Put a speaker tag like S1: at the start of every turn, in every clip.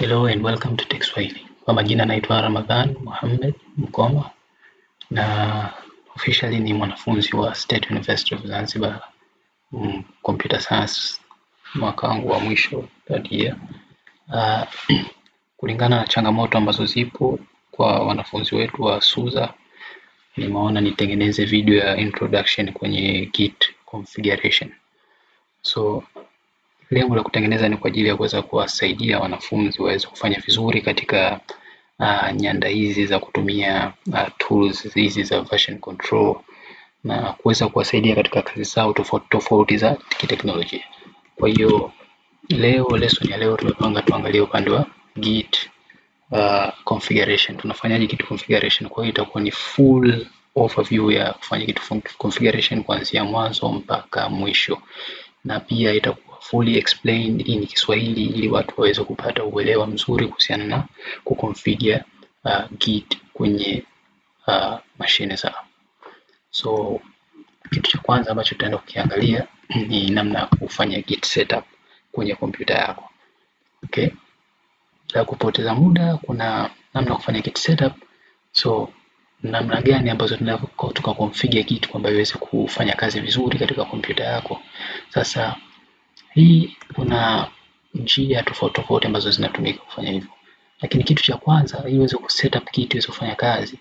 S1: Hello and welcome to Swahili. Kwa majina naitwa Ramadhan Mohamed Mkoma na officially ni mwanafunzi wa State University of Zanzibar, Computer Science, mwaka wangu wa mwisho third year. Kulingana na changamoto ambazo zipo kwa wanafunzi wetu wa SUZA, nimeona nitengeneze video ya introduction kwenye Git Configuration. So lengo la kutengeneza ni kwa ajili ya kuweza kuwasaidia wanafunzi waweze kufanya vizuri katika nyanda hizi za kutumia tools hizi za version control na kuweza kuwasaidia katika kazi zao tofauti za kiteknolojia. Kwa hiyo lesson ya leo tumepanga tuangalie upande wa Git configuration. Tunafanyaje Git configuration? Kwa hiyo itakuwa ni full overview ya kufanya Git configuration kuanzia mwanzo mpaka mwisho, na pia itakuwa fully explained in Kiswahili ili watu waweze kupata uelewa mzuri kuhusiana na kuconfigure Git kwenye mashine zao. So kitu cha kwanza ambacho tutaenda kukiangalia ni namna ya kufanya Git setup kwenye kompyuta yako. Okay? Bila kupoteza muda, kuna namna ya kufanya Git setup. So namna gani ambazo tunaweza tukaconfigure Git kwamba iweze kufanya kazi vizuri katika kompyuta yako. Sasa hii kuna njia tofauti ambazo zinatumika kufanya hivyo. Lakini kitu cha kwanza ili uweze kusetup Git iweze kufanya kazi,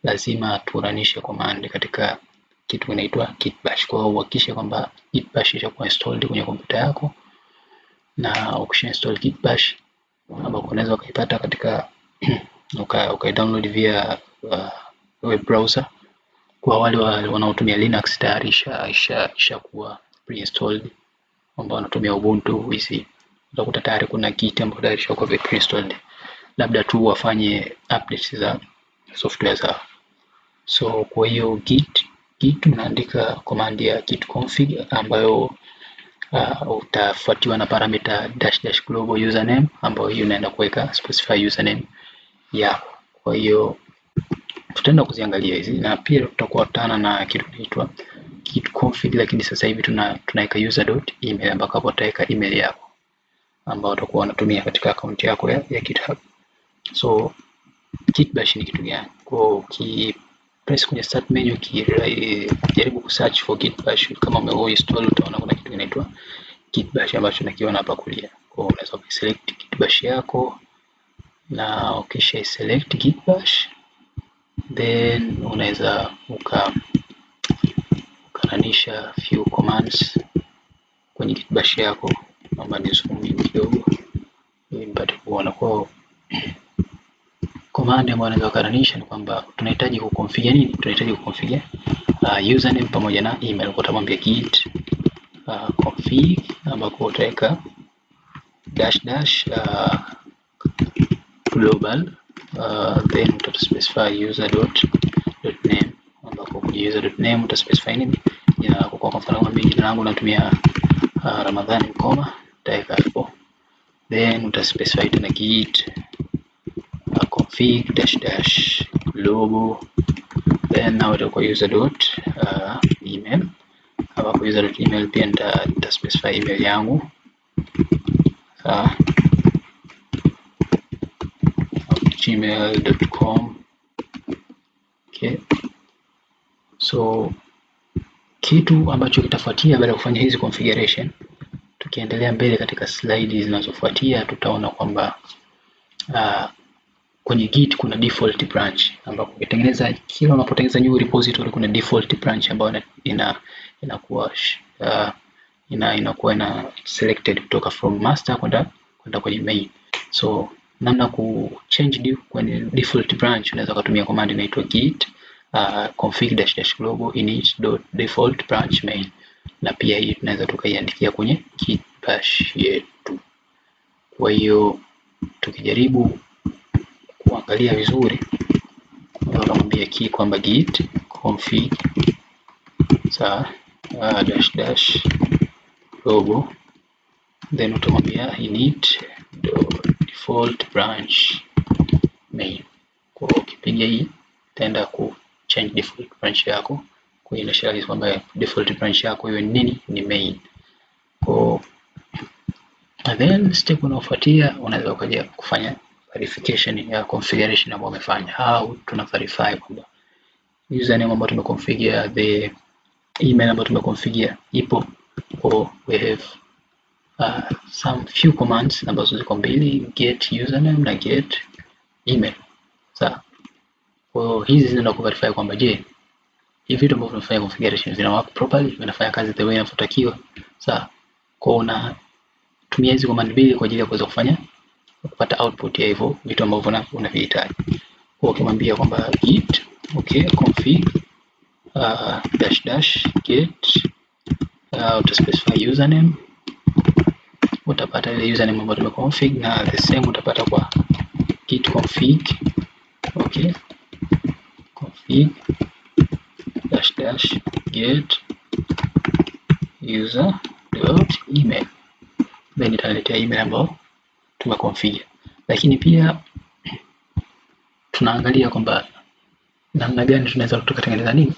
S1: lazima turanishe command katika kitu kinaitwa git bash. Kwa hiyo uhakikishe kwamba git bash itakuwa installed kwenye kompyuta yako, na ukisha install git bash ambapo unaweza ukaipata katika download via web browser. Kwa wale wanaotumia Linux tayari ishakuwa pre-installed, ambao wanatumia Ubuntu hizi utakuta tayari kuna Git ambayo tayari ishakuwa pre-installed, labda tu wafanye updates za software zao. So kwa hiyo git unaandika command ya git config ambayo utafuatiwa na parameter -- global username, ambayo hiyo inaenda kuweka specify username yako. Kwa hiyo tutaenda kuziangalia hizi, na pia tutakutana na kitu kinaitwa git config, lakini sasa hivi tunaweka user.email ambako hapo utaweka email yako ambayo utakuwa unatumia katika account yako ya GitHub. So git bash ni kitu gani? Kwa press kwenye start menu, jaribu kusearch for git bash. Kama umeinstall utaona kuna kitu kinaitwa git bash ambacho nakiona hapa kulia. Kwa unaweza kuselect git bash yako, na ukisha select git bash then unaweza ukaranisha few commands kwenye git bash yako. Naomba nizoom kidogo ili mpate kuona. Kwa command ambayo unaweza kukaranisha ni kwamba tunahitaji kuconfigure nini? Tunahitaji kuconfigure username pamoja na email. Kwa utamwambia git config ambako utaweka global then utaspecify user.name ambako kwenye user.name utaspecify nini? Kwa mfano mimi jina langu natumia Ramadhan Mkoma, utaweka hapo. Then utaspecify tena git config global, then now itakuwa user.email ambapo user.email pia nitaspecify email yangu gmail.com. Okay, so kitu ambacho kitafuatia baada ya kufanya hizi configuration, tukiendelea mbele katika slide zinazofuatia tutaona kwamba kwenye Git kuna default branch, ambapo kila unapotengeneza new repository kuna default branch ambayo inakuwa selected kutoka from master kwenda kwenye main. So namna ku change kwenye default branch, unaweza kutumia command inaitwa git config -- global init.default branch main, na pia hii tunaweza tukaiandikia kwenye git bash yetu. Kwa hiyo tukijaribu kuangalia vizuri, tunamwambia key kwamba git config global, then utamwambia init.default branch main. Kwa ukipiga hii itaenda ku change default branch yako, kwa hiyo inashauri kwamba default branch yako iwe nini? Ni main. Kwa And then step unaofuatia unaweza ukaja kufanya verification ya configuration ambayo umefanya. How tuna verify kwamba username ambayo tumeconfigure, the email ambayo tumeconfigure ipo. Or we have some few commands ambazo ziko mbili, get username na get email. Sawa. Kwa hizi zinaenda kuverify kwamba je, hivi vitu ambavyo tunafanya configuration vina work properly, vinafanya kazi the way inavyotakiwa. Sawa. Kwa unatumia hizi command mbili kwa ajili ya kuweza kupata output ya hivyo vitu ambavyo unavihitaji. Kwa ukimwambia kwamba git config get utaspecify username, utapata ile username ambayo tumeconfig, na the same utapata kwa git config config get user.email, then italetea email ambayo tumeconfigure. Lakini pia tunaangalia kwamba namna gani tunaweza tukatengeneza nini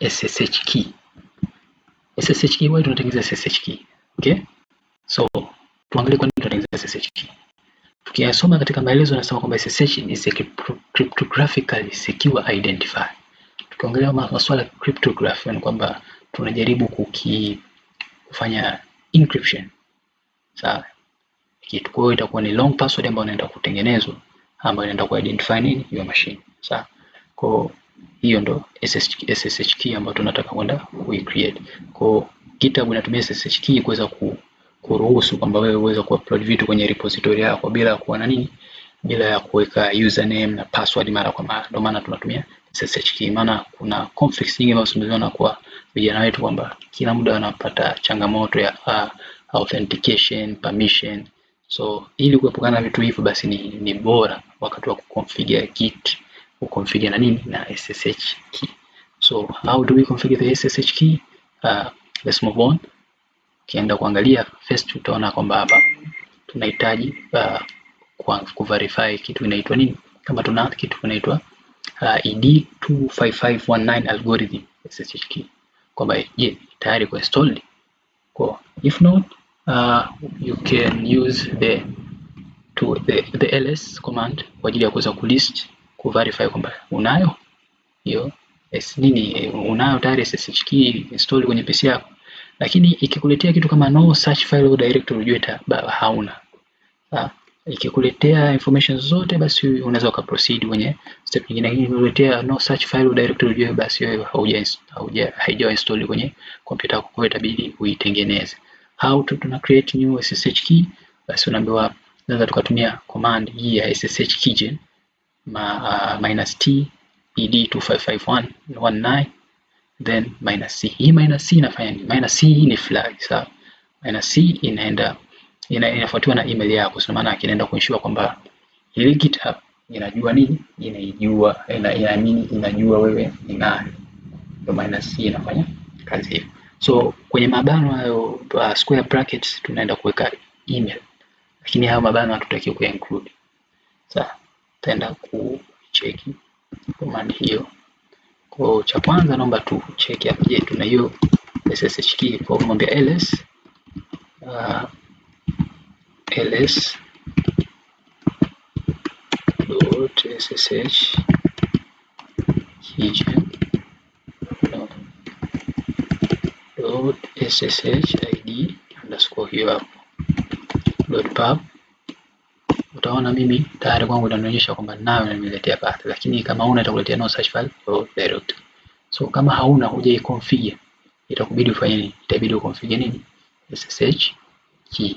S1: SSH key. SSH key, why tunatengeneza SSH key? Okay, so tuangalie kwa nini tunatengeneza SSH key. Tukiyasoma katika maelezo yanasema kwamba SSH is a cryptographically secure identifier. Tukiongelea masuala ya cryptography ni kwamba tunajaribu kufanya encryption. Sawa. Kitu kwa hiyo itakuwa ni long password ambayo inaenda kutengenezwa, ambayo inaenda kuidentify nini hiyo machine. Sawa. Kwa hiyo ndo SSH key ambayo tunataka kwenda kuicreate. Kwa GitHub inatumia SSH key kuweza kuruhusu kwamba wewe uweze kuupload vitu kwenye repository yako bila kuwa na nini, bila ya kuweka username na password mara kwa mara. Ndio maana tunatumia SSH key, maana kuna conflicts nyingi ambazo tumeziona kwa vijana wetu kwamba kila muda wanapata changamoto ya authentication, permission. So ili kuepukana na vitu hivyo, basi ni bora wakati wa kuconfigure Git uconfigure na nini na SSH key. So how do we configure the SSH key? Let's move on. Kienda kuangalia first, utaona kwamba hapa tunahitaji kuverify kitu inaitwa nini. Kama tuna kitu kinaitwa ID 25519 algorithm SSH key, kwamba je, tayari kwa installed. Kwa if not, you can use the ls command kwa ajili ya kuweza kulist kuverify kwamba unayo hiyo unayo tayari SSH key install kwenye PC yako. Lakini ikikuletea kitu kama no such file or directory, ujue hauna. Ikikuletea information zote, basi unaweza ukaproceed kwenye step nyingine. Lakini ikikuletea no such file or directory, ujue basi wewe haijawa install kwenye kompyuta yako, kwa itabidi uitengeneze. How tuna create new SSH key? Basi unaambiwa tunaweza tukatumia command hii ya SSH keygen -t ed 25519 then -c. Hii -c inafanya nini? -c ni flag, sawa. -c inafuatiwa na email yako, so maana inaenda kuensure kwamba ile GitHub inajua nini, inajua wewe ni nani. Ndio -c inafanya kazi hiyo. So kwenye mabano hayo square brackets tunaenda kuweka email, lakini hayo mabano hatutaki ku include. Sawa, tutaenda kucheck command hiyo. Kwa cha kwanza naomba tu check hapa, je, tuna hiyo SSH key. Kwa kumwambia ls ls.ssh keygen .ssh id underscore hiyo hapo .pub. Utaona mimi tayari kwangu inanionyesha kwamba nayo nimeletea path, lakini kama huna itakuletea no such file or direct. So kama hauna hujaiconfigure, itakubidi ufanye nini? Itabidi uconfigure nini? SSH key.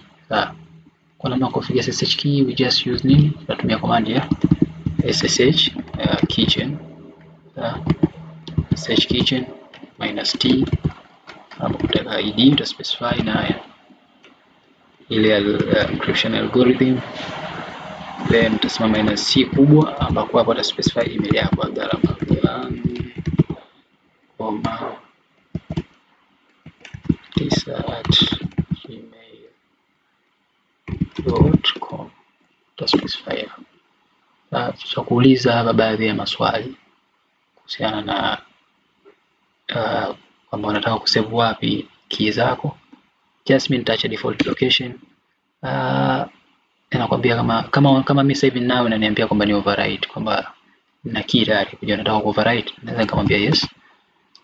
S1: Kwa namna ya configure SSH key, we just use nini? Tunatumia command ya SSH keygen SSH keygen -t, hapo kutaka ID uta specify na ile encryption algorithm, then utasema -c kubwa, ambapo hapo uta specify email yako gmail.com. Uta specify. Tutakuuliza hapa baadhi ya maswali kuhusiana na kwamba unataka kusave wapi key zako. Just mimi nitaacha default location, inakwambia kama mimi sasa hivi nao inaniambia kwamba ni override, kwamba na key tayari kuja nataka ku override, naweza nikamwambia yes.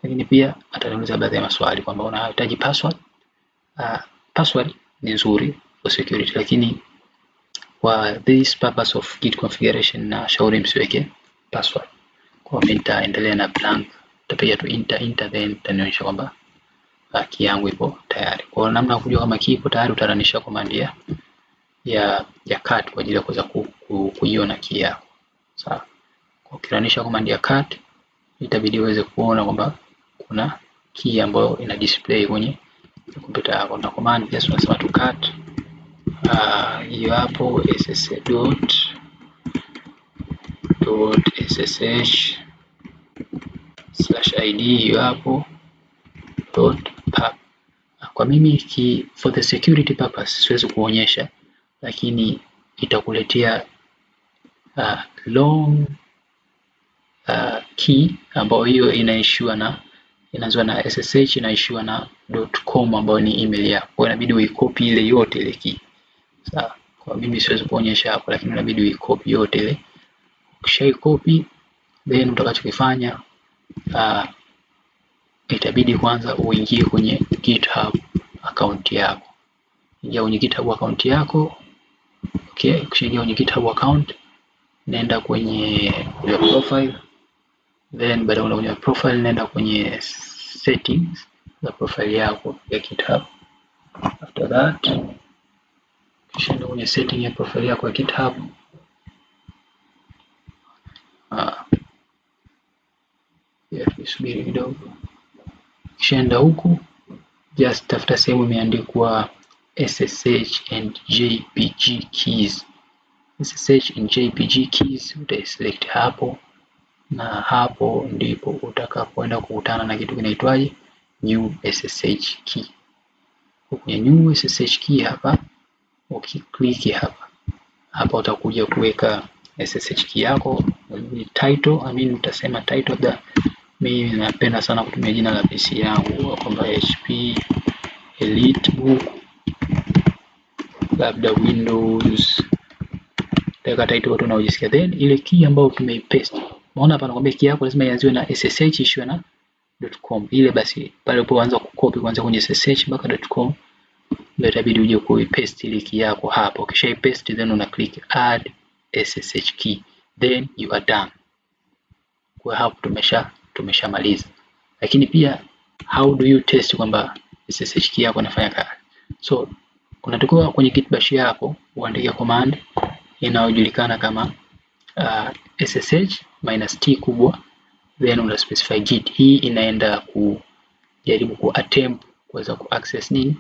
S1: Lakini pia ataniuliza baadhi ya maswali kwamba unahitaji password. Password ni nzuri for security, lakini kwa this purpose of Git configuration na shauri msiweke password. Kwa mimi nitaendelea na blank, nitapiga tu enter then itanionyesha kwamba key yangu ipo tayari. Kwa namna ya kujua kama key ipo tayari, utaranisha command ya cut kwa ajili ya kuweza kuiona key yako. Sawa. Kwa ukiranisha command ya cut, itabidi uweze kuona kwamba kuna key ambayo ina display kwenye kompyuta yako, na command pia tunasema tu cut hiyo hapo ssh.id hiyo hapo .pub. Kwa mimi for the security purpose siwezi kuonyesha, lakini itakuletea long key ambayo hiyo inaishiwa na inaanza na ssh, inaishiwa na .com ambayo ni email yako. Kwa inabidi uicopy ile yote ile key. Sawa. Kwa mimi siwezi kuonyesha hapo, lakini inabidi uicopy yote ile. Ukishaicopy then utakachokifanya itabidi kwanza uingie kwenye GitHub account yako. Ingia kwenye GitHub account yako. Okay, ukishaingia kwenye GitHub account, nenda kwenye profile. Then baada ya kwenye profile, nenda kwenye settings za profile yako ya GitHub. After that, kisha kwenye setting ya profile yako ya GitHub, subiri kidogo. Kisha huku, just tafuta sehemu imeandikwa SSH and JPG keys. SSH and JPG keys utaselect hapo, na hapo ndipo utakapoenda kukutana na kitu kinaitwaje new SSH key. Kwenye new SSH key hapa, ukiklik hapa utakuja kuweka SSH key yako. Title, utasema title mimi napenda sana kutumia jina la PC yangu kwamba HP Elitebook, labda Windows, taka title watu wanaojisikia. Then ile key ambayo tumeipaste, unaona hapa nakwambia key yako lazima ianziwe na SSH ishwe na .com. Ile basi pale unapoanza kucopy kuanzia kwenye SSH mpaka .com, ndio itabidi uje kuipaste ile key yako hapo. Ukisha ipaste then una click add SSH key, then you are done. Kwa hapo tumeshamaliza. Lakini pia how do you test kwamba SSH key yako inafanya kazi? So unatakiwa kwenye git bash yako uandike command inayojulikana kama ssh -t kubwa, then una specify git. Hii inaenda kujaribu kuattempt kuweza kuaccess nini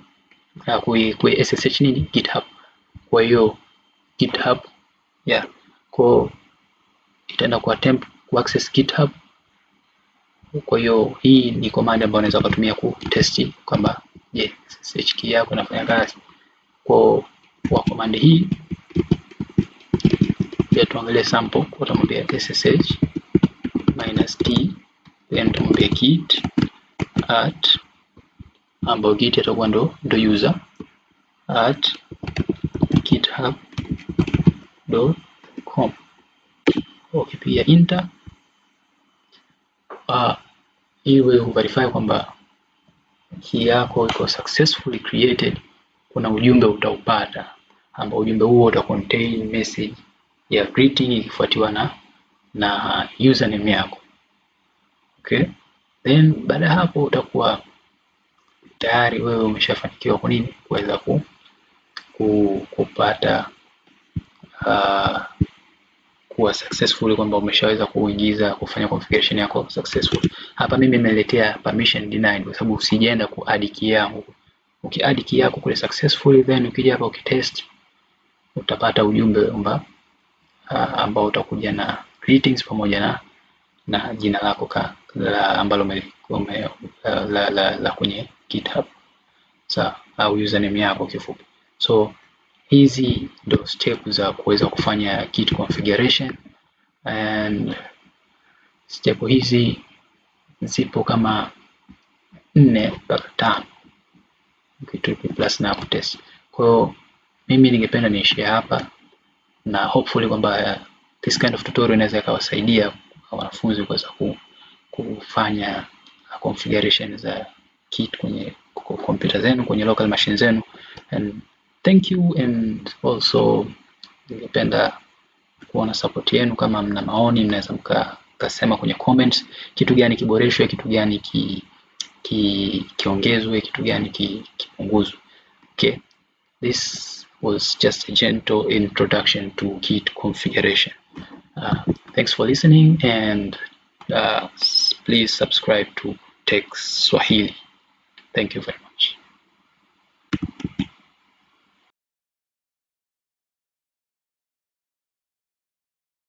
S1: ku ssh nini GitHub. Kwa hiyo GitHub kwa itaenda kuattempt kuaccess GitHub. Kwa hiyo hii ni command ambayo unaweza kutumia kutesti kwamba je, SSH key yako inafanya kazi. Kwa command hii pia tuangalie sample. Kwa tumwambia ssh -t, then tumwambia git at, ambayo git itakuwa ndo user at github.com. Okay, pia enter iwe verify kwamba key yako iko successfully created. Kuna ujumbe utaupata ambao ujumbe huo uta contain message ya greeting ikifuatiwa na username yako. Okay, then baada hapo utakuwa tayari wewe umeshafanikiwa kwa nini kuweza kupata kuwa successful, kwamba umeshaweza kufanya configuration yako successful. Hapa mimi nimeletea permission denied kwa sababu sijaenda kuadd key yangu. Ukiadd key yako kule successful, then ukija hapa ukitest utapata ujumbe ambao utakuja na greetings pamoja na jina lako ambalo la kwenye GitHub, sawa, au username yako kifupi. So hizi ndio step za kuweza kufanya Git configuration, and step hizi zipo kama 4 mpaka 5 kitu plus na kutest. Kwa hiyo mimi ningependa niishie hapa, na hopefully kwamba this kind of tutorial inaweza ikawasaidia wanafunzi kuweza kufanya configuration za Git kwenye kompyuta zenu, kwenye local machine zenu. And thank you, and also ningependa kuona support yenu. Kama mna maoni, mnaweza mkasema kwenye comments kitu gani kiboreshwe, kitu gani kiongezwe, kitu gani kipunguzwe. Okay, this was just a gentle introduction to Git configuration. Thanks for listening, and please subscribe to Tech Swahili. Thank you very much.